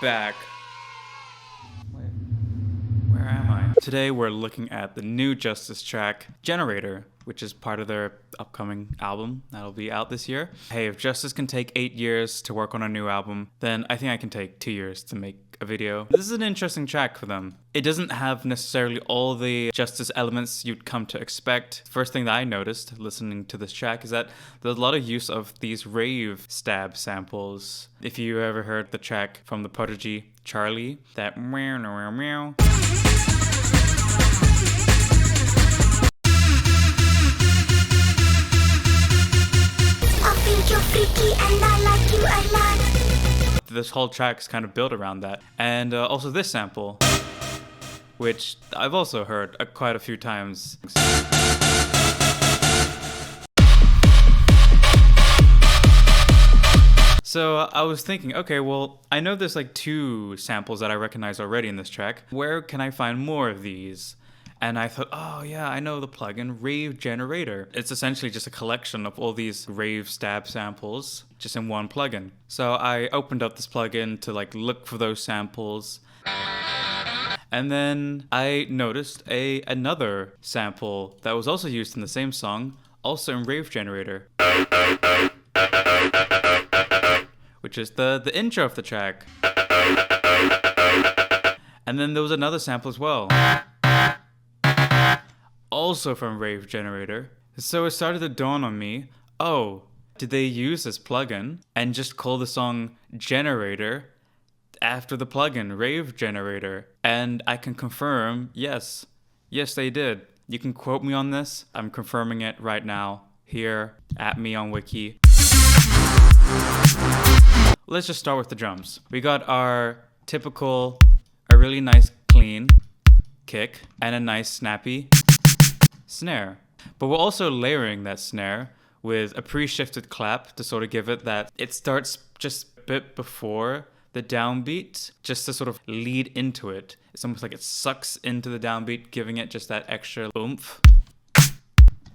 back. Wait, where am I? Today we're looking at the new Justice track, Generator, which is part of their upcoming album that'll be out this year. Hey, if Justice can take 8 years to work on a new album, then I think I can take 2 years to make a video. This is an interesting track for them. It doesn't have necessarily all the Justice elements you'd come to expect. First thing that I noticed listening to this track is that there's a lot of use of these rave stab samples. If you ever heard the track from the prodigy Charlie, that meow meow meow. You're freaky and I like you a lot. This whole track is kind of built around that. And also this sample, which I've also heard quite a few times. So I was thinking, okay, well, I know there's like 2 samples that I recognize already in this track. Where can I find more of these? And I thought, oh yeah, I know the plugin Rave Generator. It's essentially just a collection of all these rave stab samples just in one plugin. So I opened up this plugin to like look for those samples. And then I noticed another sample that was also used in the same song, also in Rave Generator, which is the intro of the track. And then there was another sample as well, also from Rave Generator. So it started to dawn on me, oh, did they use this plugin and just call the song Generator after the plugin Rave Generator? And I can confirm, yes they did. You can quote me on this. I'm confirming it right now here at me on Wiki. Let's just start with the drums. We got our typical, a really nice clean kick and a nice snappy snare. But we're also layering that snare with a pre-shifted clap to sort of give it that, it starts just a bit before the downbeat, just to sort of lead into it. It's almost like it sucks into the downbeat, giving it just that extra oomph.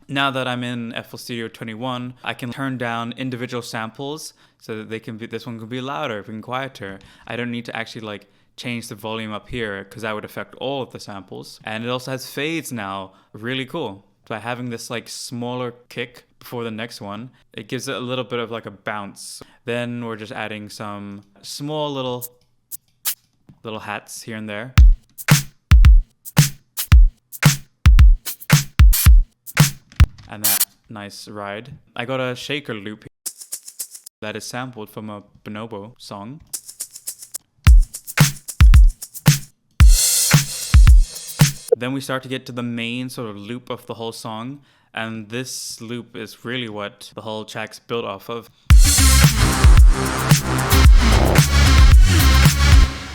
Now that I'm in FL Studio 21, I can turn down individual samples so that they can be, this one can be louder, it can be quieter. I don't need to actually like change the volume up here because that would affect all of the samples. And it also has fades now, really cool. By having this like smaller kick before the next one, it gives it a little bit of like a bounce. Then we're just adding some small little hats here and there. And that nice ride. I got a shaker loop that is sampled from a Bonobo song. Then we start to get to the main sort of loop of the whole song, and this loop is really what the whole track's built off of.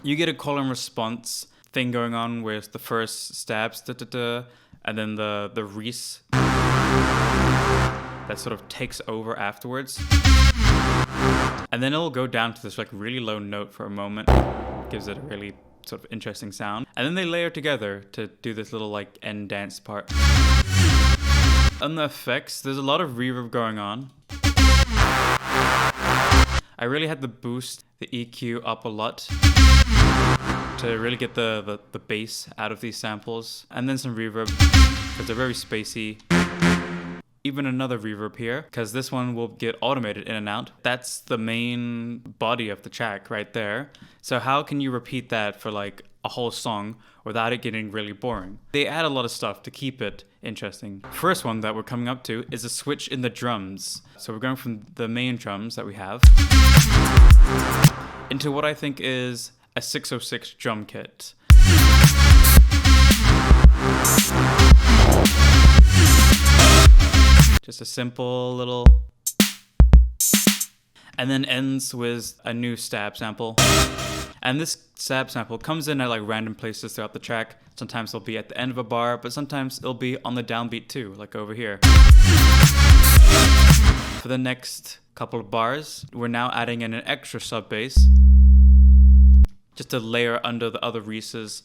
You get a call and response thing going on with the first stabs, and then the Reese that sort of takes over afterwards. And then it'll go down to this like really low note for a moment, gives it a really sort of interesting sound, and then they layer together to do this little like end dance part. On the effects, there's a lot of reverb going on. I really had to boost the EQ up a lot to really get the bass out of these samples, and then some reverb because they're very spacey. Even another reverb here, because this one will get automated in and out. That's the main body of the track right there. So how can you repeat that for like a whole song without it getting really boring? They add a lot of stuff to keep it interesting. First one that we're coming up to is a switch in the drums. So we're going from the main drums that we have into what I think is a 606 drum kit. Just a simple little, and then ends with a new stab sample. And this stab sample comes in at like random places throughout the track. Sometimes it'll be at the end of a bar, but sometimes it'll be on the downbeat too, like over here. For the next couple of bars, we're now adding in an extra sub bass, just to layer under the other Reeses.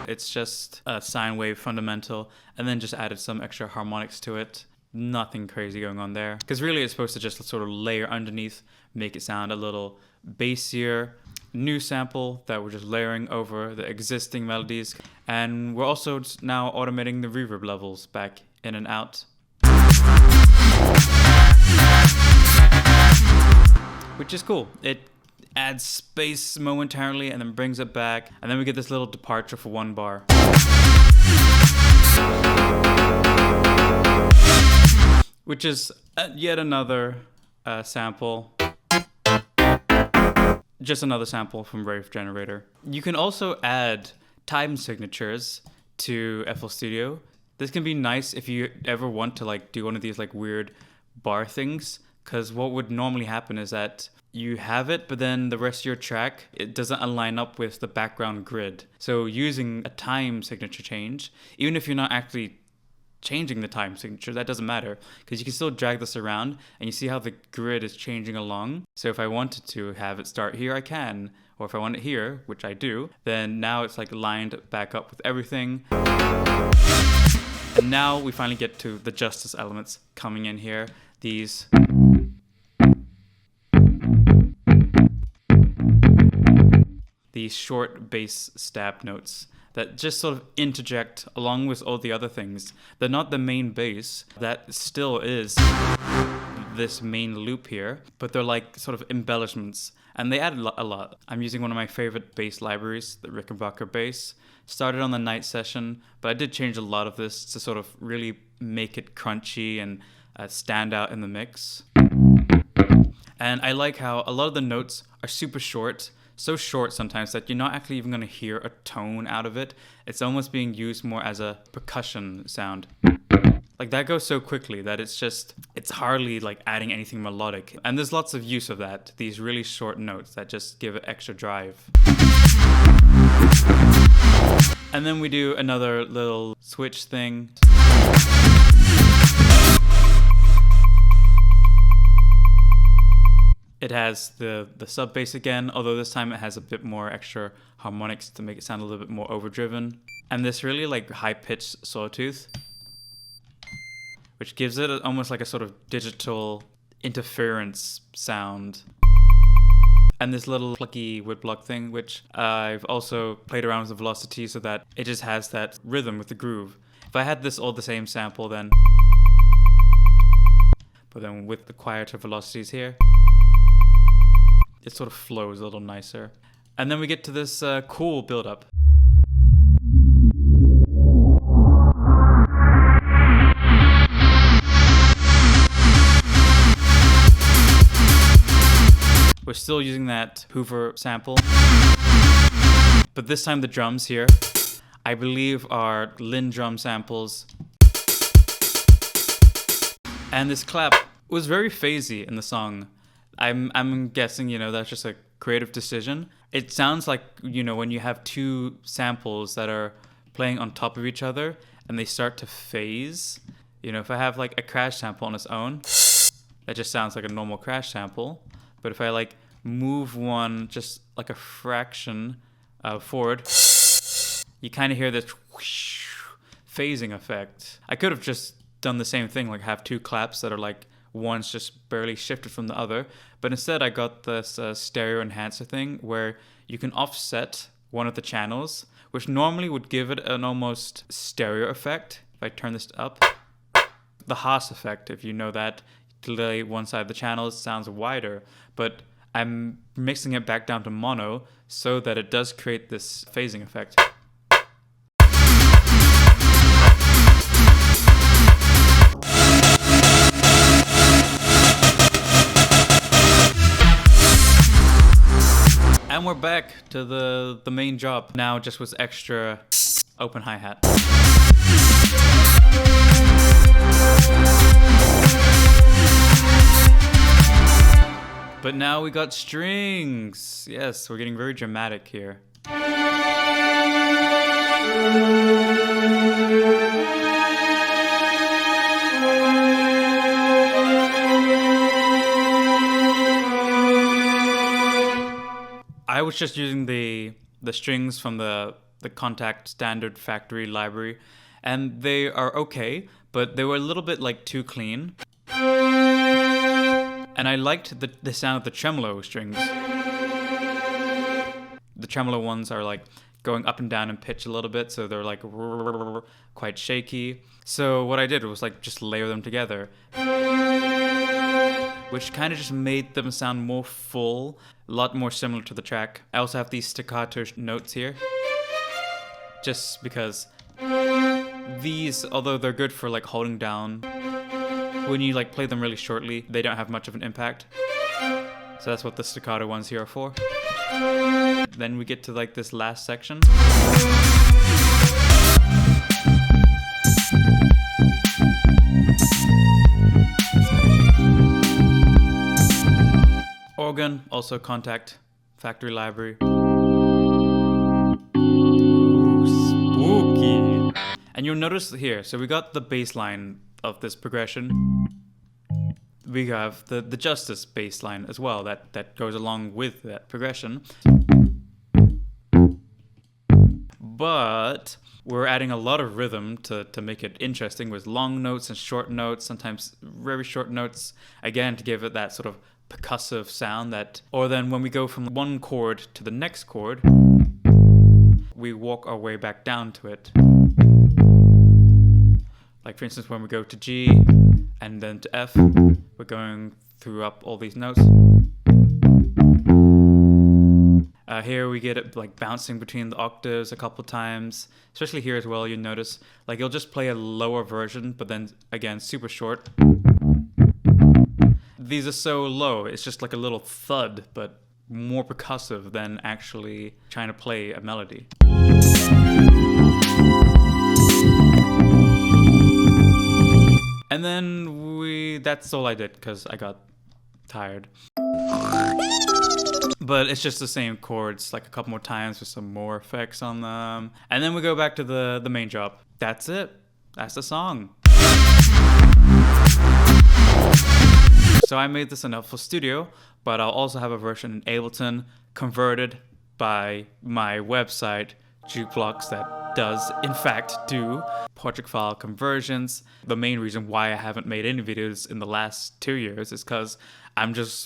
It's just a sine wave fundamental, and then just added some extra harmonics to it. Nothing crazy going on there. Because really it's supposed to just sort of layer underneath, make it sound a little bassier. New sample that we're just layering over the existing melodies. And we're also now automating the reverb levels back in and out. Which is cool. It adds space momentarily and then brings it back. And then we get this little departure for 1 bar. Which is yet another sample. Just another sample from Rave Generator. You can also add time signatures to FL Studio. This can be nice if you ever want to like do one of these like weird bar things, because what would normally happen is that you have it, but then the rest of your track, it doesn't align up with the background grid. So using a time signature change, even if you're not actually changing the time signature, that doesn't matter, because you can still drag this around and you see how the grid is changing along. So if I wanted to have it start here, I can, or if I want it here, which I do, then now it's like lined back up with everything. And now we finally get to the justice elements coming in here. These short bass stab notes that just sort of interject along with all the other things. They're not the main bass, that still is this main loop here, but they're like sort of embellishments, and they add a lot. I'm using one of my favorite bass libraries, the Rickenbacker bass. Started on the night session, but I did change a lot of this to sort of really make it crunchy and stand out in the mix. And I like how a lot of the notes are super short, so short sometimes that you're not actually even going to hear a tone out of it. It's almost being used more as a percussion sound. Like that goes so quickly that it's hardly like adding anything melodic. And there's lots of use of that, these really short notes that just give it extra drive. And then we do another little switch thing. It has the sub bass again, although this time it has a bit more extra harmonics to make it sound a little bit more overdriven. And this really like high-pitched sawtooth, which gives it almost like a sort of digital interference sound. And this little plucky wood block thing, which I've also played around with the velocity so that it just has that rhythm with the groove. If I had this all the same sample then, but then with the quieter velocities here, it sort of flows a little nicer. And then we get to this cool build-up. We're still using that Hoover sample, but this time the drums here, I believe, are Linn drum samples. And this clap was very phasey in the song. I'm guessing, that's just a creative decision. It sounds like, when you have two samples that are playing on top of each other and they start to phase. If I have like a crash sample on its own, that just sounds like a normal crash sample. But if I like move one just like a fraction forward, you kind of hear this whoosh, phasing effect. I could have just done the same thing, like have two claps that are like one's just barely shifted from the other, but instead I got this stereo enhancer thing where you can offset one of the channels, which normally would give it an almost stereo effect. If I turn this up, the Haas effect, if you know that, delay one side of the channel sounds wider, but I'm mixing it back down to mono so that it does create this phasing effect. And we're back to the main job. Now just with extra open hi-hat. But now we got strings. Yes, we're getting very dramatic here. I was just using the strings from the Contact standard factory library, and they are okay, but they were a little bit like too clean. And I liked the sound of the tremolo strings. The tremolo ones are like going up and down in pitch a little bit, so they're like quite shaky. So what I did was like just layer them together, which kind of just made them sound more full, a lot more similar to the track. I also have these staccato notes here, just because these, although they're good for like holding down, when you like play them really shortly, they don't have much of an impact. So that's what the staccato ones here are for. Then we get to like this last section. Organ, also contact, factory library. Ooh, spooky. And you'll notice here, so we got the bass line of this progression. We have the justice bass line as well that goes along with that progression. But we're adding a lot of rhythm to make it interesting with long notes and short notes, sometimes very short notes, again to give it that sort of percussive sound that, or then when we go from one chord to the next chord, we walk our way back down to it. Like for instance, when we go to G and then to F, we're going through up all these notes. Here we get it like bouncing between the octaves a couple times, especially here as well. You'll notice like you'll just play a lower version, but then again super short. These are so low, it's just like a little thud, but more percussive than actually trying to play a melody. And then that's all I did because I got tired. But it's just the same chords like a couple more times with some more effects on them. And then we go back to the main job. That's it. That's the song. So I made this in FL Studio, but I'll also have a version in Ableton converted by my website, Jukeblocks, that does in fact do project file conversions. The main reason why I haven't made any videos in the last 2 years is because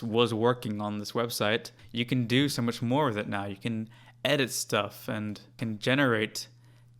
was working on this website. You can do so much more with it now. You can edit stuff and can generate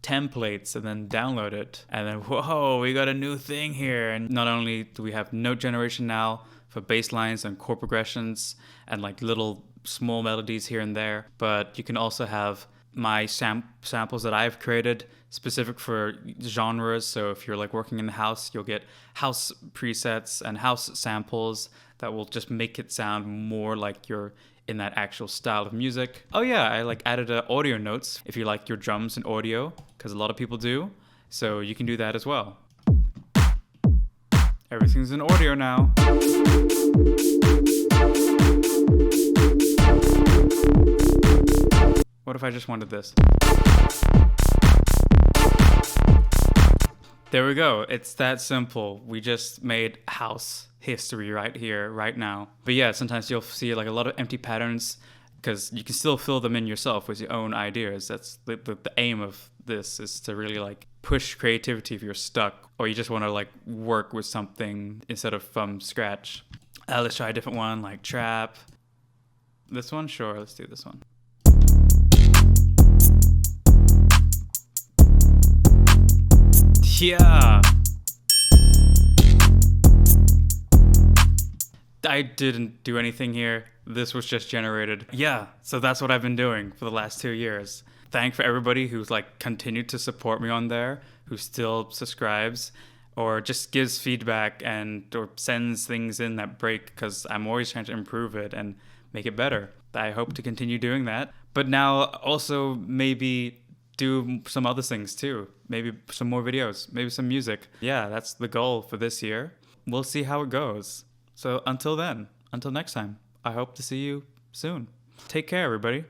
templates and then download it. And then, whoa, we got a new thing here. And not only do we have note generation now for bass lines and chord progressions and like little small melodies here and there, but you can also have my samples that I've created specific for genres. So if you're like working in the house, you'll get house presets and house samples that will just make it sound more like you're in that actual style of music. Oh yeah, I like added audio notes if you like your drums and audio, because a lot of people do. So you can do that as well. Everything's in audio now. What if I just wanted this? There we go. It's that simple. We just made house history right here, right now. But yeah, sometimes you'll see like a lot of empty patterns because you can still fill them in yourself with your own ideas. That's the aim of this, is to really like push creativity if you're stuck or you just want to like work with something instead of from scratch. Let's try a different one, like trap. This one? Sure, let's do this one. Yeah. I didn't do anything here. This was just generated. Yeah, so that's what I've been doing for the last 2 years. Thank for everybody who's like continued to support me on there, who still subscribes or just gives feedback and or sends things in that break, because I'm always trying to improve it and make it better. I hope to continue doing that. But now also maybe do some other things too. Maybe some more videos, maybe some music. Yeah, that's the goal for this year. We'll see how it goes. So until then, until next time, I hope to see you soon. Take care, everybody.